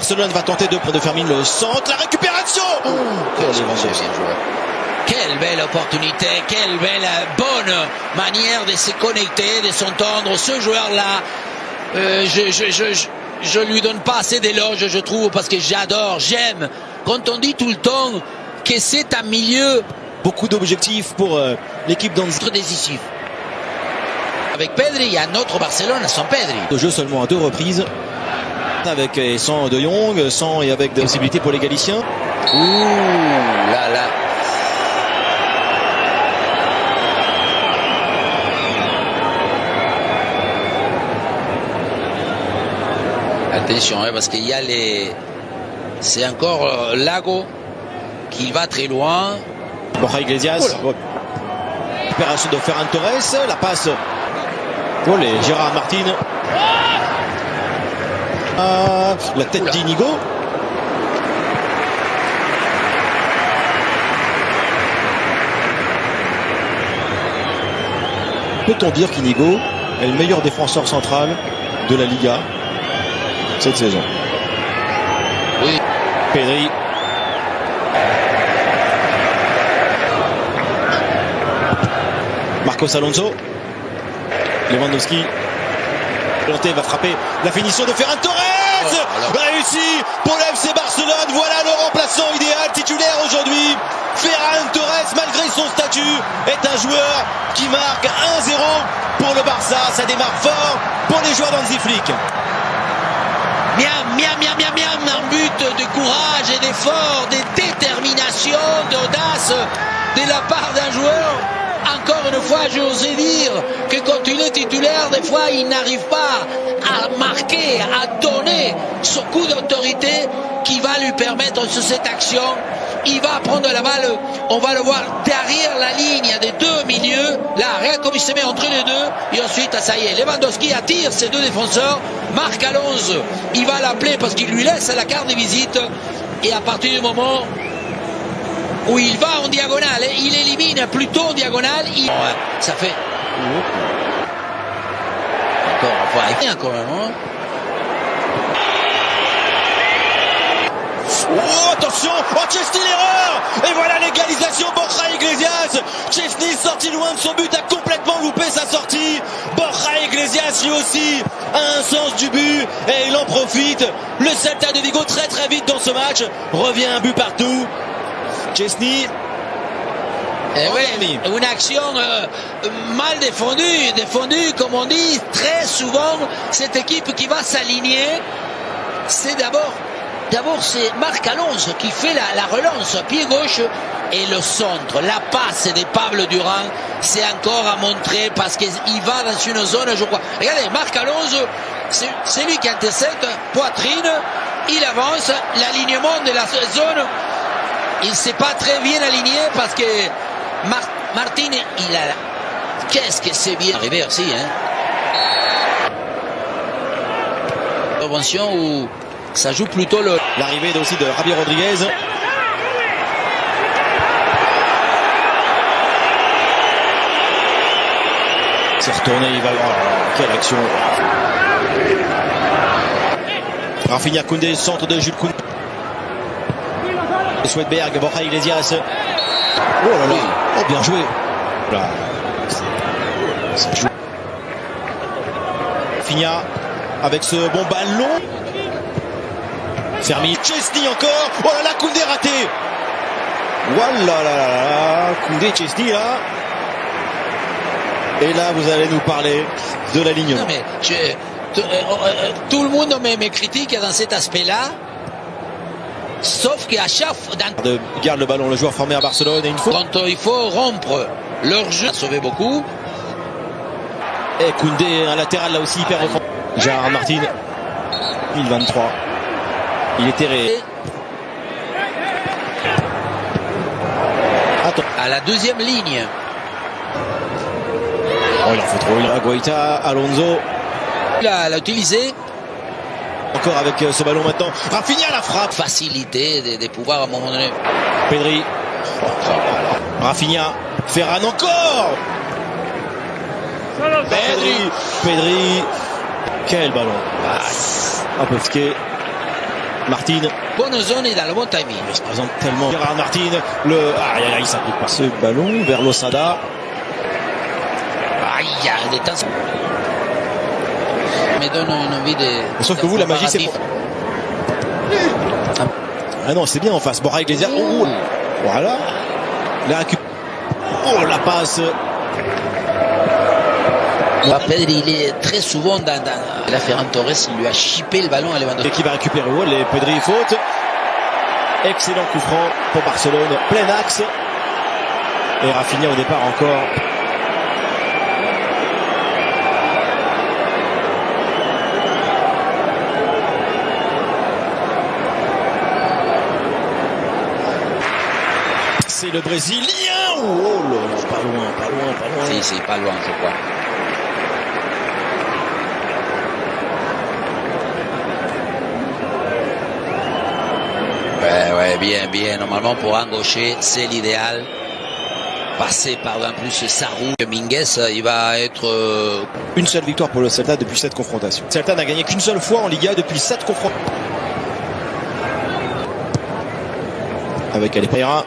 Barcelone va tenter de Fermin le centre, la récupération. Quelle belle opportunité, quelle belle bonne manière de se connecter, de s'entendre. Ce joueur-là, je lui donne pas assez d'éloges, je trouve, parce que j'adore, j'aime. Quand on dit tout le temps que c'est un milieu, beaucoup d'objectifs pour l'équipe d'Anzi. Décisif. Avec Pedri, il y a un autre Barcelone sans Pedri. Le jeu seulement à 2 reprises. Avec et sans De Jong, sans et avec des possibilités pour les Galiciens. Ouh là là. Attention, parce qu'il y a les... C'est encore Lago qui va très loin. Borja Iglesias. Récupération de Ferran Torres. La passe. Oh, les Gérard Martin. La tête d'Inigo. Peut-on dire qu'Inigo est le meilleur défenseur central de la Liga cette saison? Oui. Pedri. Marcos Alonso. Lewandowski. Planté va frapper la finition de Ferran Torres. Réussi pour le FC Barcelone. Voilà le remplaçant idéal titulaire aujourd'hui. Ferran Torres, malgré son statut, est un joueur qui marque 1-0 pour le Barça. Ça démarre fort pour les joueurs d'Hansi Flick. Miam, un but de courage et d'effort, de détermination, d'audace de la part d'un joueur. Encore une fois, je osais dire que quand il est titulaire, des fois, il n'arrive pas à marquer, à donner ce coup d'autorité qui va lui permettre sur cette action. Il va prendre la balle, on va le voir derrière la ligne des deux milieux. Là, regarde comme il se met entre les deux. Et ensuite, ça y est, Lewandowski attire ses deux défenseurs. Marc Alonso, il va l'appeler parce qu'il lui laisse la carte de visite. Et à partir du moment où il va en diagonale, il élimine plutôt en diagonale. Ouais, ça fait... Encore même, hein. Oh, attention! Oh, Chesney, l'erreur! Et voilà l'égalisation, Borja Iglesias! Chesney, sorti loin de son but, a complètement loupé sa sortie. Borja Iglesias, lui aussi, a un sens du but et il en profite. Le Celta de Vigo, très vite dans ce match, revient un but partout. Chesney. Oui, une action mal défendue, comme on dit. Très souvent, cette équipe qui va s'aligner, c'est d'abord c'est Marc Alonso qui fait la relance pied gauche et le centre, la passe de Pablo Durán, c'est encore à montrer parce qu'il va dans une zone, je crois. Regardez, Marc Alonso, c'est lui qui intercepte, poitrine, il avance, l'alignement de la zone, il ne s'est pas très bien aligné parce que Martin, il a... Qu'est-ce que c'est bien arrivé aussi, hein? Intervention où ça joue plutôt l'arrivée aussi de Javier Rodriguez. C'est retourné, il va... Oh, quelle action! Rafinha, Koundé, centre de Jules Koundé. Swedberg, Borja Iglesias. Oh là là, oh, bien joué. Là, ça joue. Rafinha avec ce bon ballon. Fermi, Chesney encore. Oh là là, Koundé raté. Voilà là, Koundé, Chesney là. Et là, vous allez nous parler de l'alignement. Tout le monde me critique dans cet aspect-là. Sauf qu'à chaque fois... Garde le ballon, le joueur formé à Barcelone. Et quand il faut rompre leur jeu, sauver beaucoup. Et Koundé, un latéral là aussi hyper offensif. Gérard Martin, 2023. Il est terré. Attends. À la deuxième ligne. Oh, il en faut trop. Il a Guaita, Alonso. Il l'a utilisé. Encore avec ce ballon maintenant. Rafinha, la frappe. Facilité de pouvoir à un moment donné. Pedri. Rafinha. Ferran encore. Pedri. Quel ballon. Un peu fqué. Martin. Bonne zone et dans le bon timing. Il se présente tellement. Gérard Martin, il s'applique par ce ballon vers Losada. Aïe, il y a des temps. Me donne une envie de. Sauf que vous, la magie, c'est. Ah non, c'est bien en face. Borja Iglesias. Oh, voilà. La récup. Oh, la passe. Pedri, il est très souvent dans la Ferran Torres, il lui a chippé le ballon à Lewandowski. Et qui va récupérer les Pedri faute. Excellent coup franc pour Barcelone. Plein axe. Et Rafinha au départ encore. C'est le Brésilien. Oh là, pas loin. Si, c'est pas loin, je crois. Ouais, bien. Normalement, pour un gaucher, c'est l'idéal. Passer par en plus Sarou. Minguez, il va être... Une seule victoire pour le Celta depuis 7 confrontations. Celta n'a gagné qu'une seule fois en Liga depuis 7 confrontations. Avec Alpeira.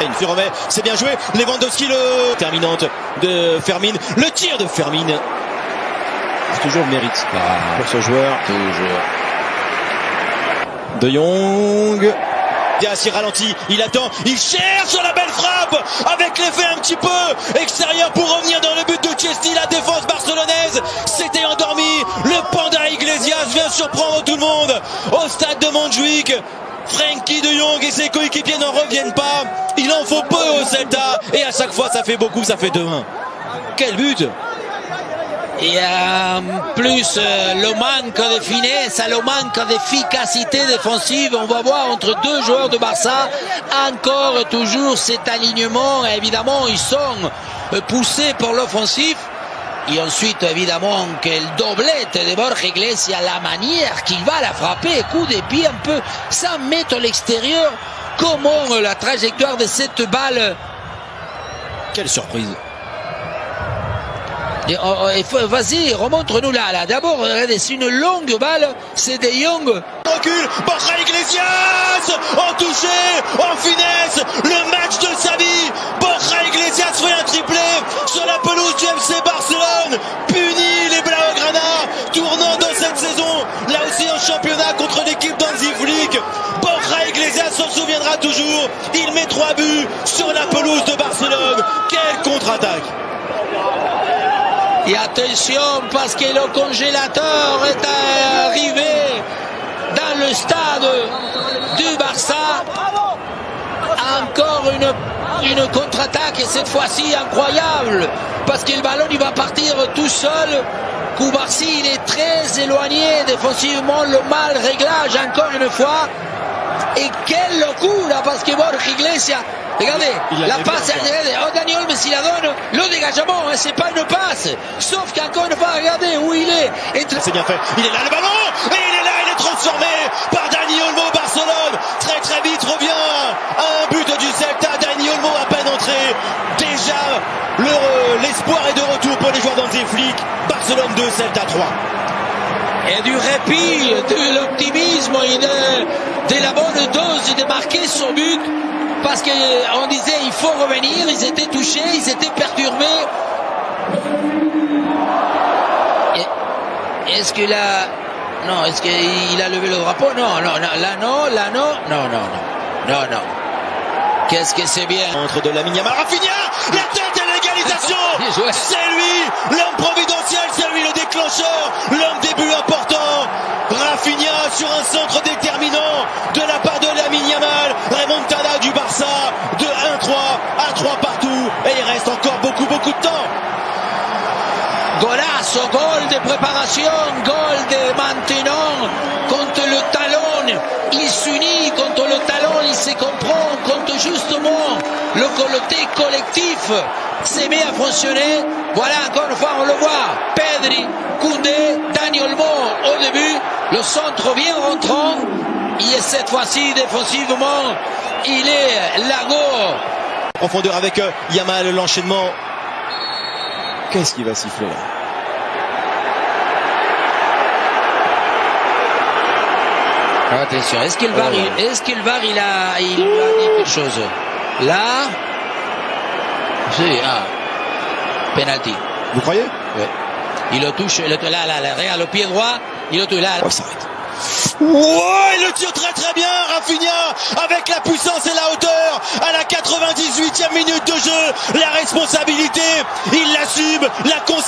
Et une Firomé, c'est bien joué. Lewandowski, le terminante de Fermin. Le tir de Fermin. Toujours le mérite pour ce joueur. Toujours. De Jong. Dias, il ralentit, il attend, il cherche la belle frappe avec l'effet un petit peu extérieur pour revenir dans le but de Chesney. La défense barcelonaise s'était endormie. Le panda Iglesias vient surprendre tout le monde au stade de Montjuic. Frenkie de Jong et ses coéquipiers n'en reviennent pas. Il en faut peu au Celta et à chaque fois ça fait beaucoup, ça fait 2-1. Quel but! Et en plus, le manque de finesse, le manque d'efficacité défensive, on va voir entre deux joueurs de Barça, encore toujours cet alignement. Évidemment, ils sont poussés pour l'offensif. Et ensuite, évidemment, quel doublette de Borja Iglesias, la manière qu'il va la frapper, coup de pied un peu, 100 mètres à l'extérieur. Comment la trajectoire de cette balle. Quelle surprise! Vas-y, remontre-nous là. D'abord, regardez, c'est une longue balle, c'est De Jong. Recule, Borja Iglesias, en touché, en finesse, le match de sa vie. Borja Iglesias fait un triplé sur la pelouse du FC Barcelone, punit les Blaugrana, tournant dans cette saison, là aussi en championnat contre l'équipe d'Hansi Flick. Borja Iglesias s'en souviendra toujours, il met 3 buts sur la pelouse de Barcelone. Quelle contre-attaque! Et attention, parce que le congélateur est arrivé dans le stade du Barça. Encore une contre-attaque, et cette fois-ci incroyable, parce que le ballon il va partir tout seul. Koubarsi, il est très éloigné défensivement, le mal réglage encore une fois. Et quel coup là, parce que Borja Iglesias, regardez, la passe, regardez, Dani Olmo s'il la donne, le dégagement, hein, c'est pas une passe. Sauf qu'encore une fois, regardez où il est. C'est bien fait, il est là le ballon, et il est là, il est transformé par Dani Olmo. Barcelone, très vite revient à un but du Celta. Dani Olmo à peine entré. Déjà, l'espoir est de retour pour les joueurs d'Hansi Flick. Barcelone 2, Celta 3. Et du répit, de l'optimisme et de la bonne dose de marquer son but. Parce qu'on disait il faut revenir, ils étaient touchés, ils étaient perturbés. Est-ce que là... Non, est-ce qu'il a levé le drapeau? Non, non. Qu'est-ce que c'est bien. Entre de Lamine Yamal, Rafinha, la tête et l'égalisation. C'est lui, l'homme providentiel, c'est lui le déclencheur, l'homme des buts importants. Rafinha sur un centre déterminant de la part de Lamine Yamal. Remontada du Barça de 1-3 à 3 partout. Et il reste encore beaucoup de temps. Golazo, gol de préparation, gol de maintenant, contre le talon, il s'unit, contre le talon, il se comprend, contre justement le côté collectif s'est mis à fonctionner. Voilà, encore une fois, on le voit, Pedri, Koundé, Dani Olmo au début, le centre bien rentrant, et cette fois-ci, défensivement, il est Lago. Profondeur avec Yamal, l'enchaînement. Qu'est-ce qu'il va siffler là? Attention, est-ce qu'il va, il a dit quelque chose? Là, c'est penalty. Vous croyez? Oui. Il le touche, là, regarde le pied droit, il le touche là. Oh, ça arrête. Ouais, il le tire très très bien, Rafinha, avec la puissance et la hauteur, à la 98e minute de jeu, la responsabilité, il l'assume, la